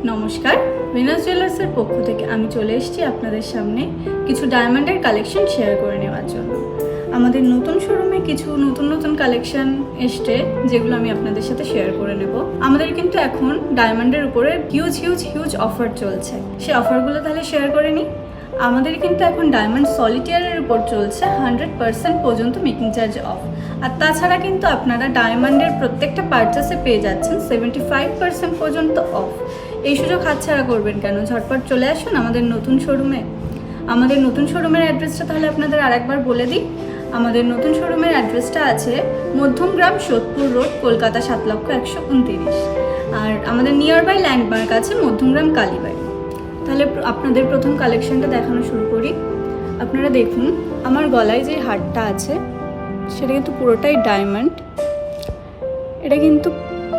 নমস্কার, ভিনাস জুয়েলার্সের পক্ষ থেকে আমি চলে এসেছি আপনাদের সামনে কিছু ডায়মন্ডের কালেকশন শেয়ার করে নেওয়ার জন্য। আমাদের নতুন শোরুমে কিছু নতুন কালেকশন এসছে, যেগুলো আমি আপনাদের সাথে শেয়ার করে নেব। আমাদের কিন্তু এখন ডায়মন্ডের উপরে হিউজ অফার চলছে, সেই অফারগুলো তাহলে শেয়ার করে নিই। আমাদের কিন্তু এখন ডায়মন্ড সলিটিয়ারের উপর চলছে 100% পর্যন্ত মেকিং চার্জ অফ। আর তাছাড়া কিন্তু আপনারা ডায়মন্ডের প্রত্যেকটা পারচেসে পেয়ে যাচ্ছেন 75% পর্যন্ত অফ। এই সুযোগ হাতছাড়া করবেন কেন? ঝটপট চলে আসুন আমাদের নতুন শোরুমে। আমাদের নতুন শোরুমের অ্যাড্রেসটা তাহলে আপনাদের আরেকবার বলে দিই। আমাদের নতুন শোরুমের অ্যাড্রেসটা আছে মধ্যমগ্রাম সোদপুর রোড, কলকাতা 7,129। আর আমাদের নিয়ার বাই ল্যান্ডমার্ক আছে মধ্যমগ্রাম কালীবাড়ি। তাহলে আপনাদের প্রথম কালেকশনটা দেখানো শুরু করি। আপনারা দেখুন আমার গলায় যে হারটা আছে সেটা কিন্তু পুরোটাই ডায়মন্ড। এটা কিন্তু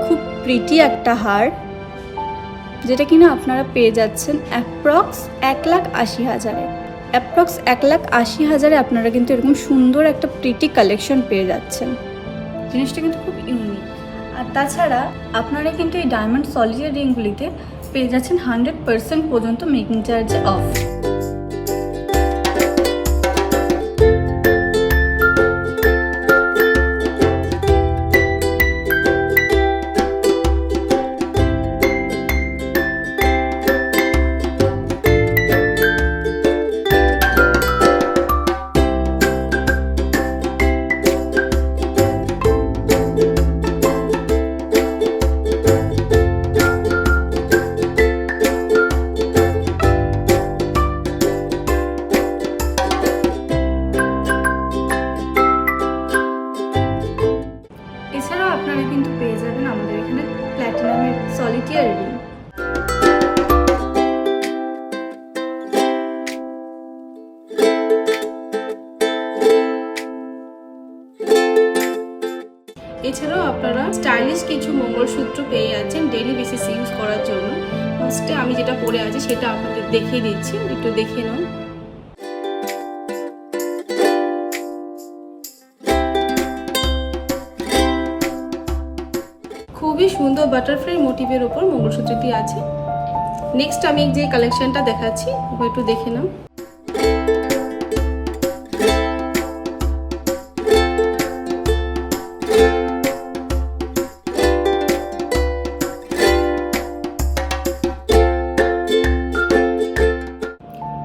খুব প্রিটি একটা হার, যেটা কিনা আপনারা পেয়ে যাচ্ছেন অ্যাপ্রক্স 1,80,000-এ। অ্যাপ্রক্স 1,80,000-এ আপনারা কিন্তু এরকম সুন্দর একটা প্রিটি কালেকশন পেয়ে যাচ্ছেন। জিনিসটা কিন্তু খুব ইউনিক। আর তাছাড়া আপনারা কিন্তু এই ডায়মন্ড সলিটারি রিংগুলিতে পেয়ে যাচ্ছেন 100% পর্যন্ত মেকিং চার্জ অফ। এছাড়াও আপনারা কিন্তু পেয়ে যাবেন আমাদের এখানে প্ল্যাটিনামের সলিটিয়ার রিং। এছাড়াও আপনারা স্টাইলিশ কিছু মঙ্গলসূত্র পেয়ে যাচ্ছেন ডেইলি বেসিস ইউজ করার জন্য। ফার্স্টে আমি যেটা পরে আছি সেটা আপনাদের দেখিয়ে দিচ্ছি, একটু দেখে নাও। খুবই সুন্দর বাটারফ্লাই মোটিভের ওপর মঙ্গলসূত্রটি আছে। নেক্সট আমি যে কালেকশনটা দেখাচ্ছি একটু দেখে নাও।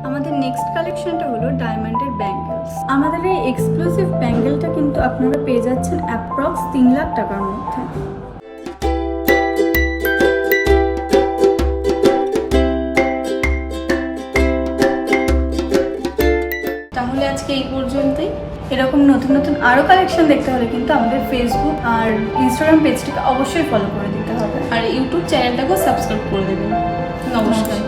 আমাদের নেক্সট কালেকশনটা হলো ডায়মন্ডের ব্যাঙ্গেলস। আমাদের এই এক্সক্লুসিভ ব্যাঙ্গেলটা কিন্তু আপনারা পেয়ে যাচ্ছেন অ্যাপ্রক্স 3 লাখ টাকার মধ্যে। তাহলে আজকে এই পর্যন্তই। এরকম নতুন আরও কালেকশন দেখতে হলে কিন্তু আমাদের ফেসবুক আর ইনস্টাগ্রাম পেজটাকে অবশ্যই ফলো করে দিতে হবে, আর ইউটিউব চ্যানেলটাকেও সাবস্ক্রাইব করে দেবেন। নমস্কার।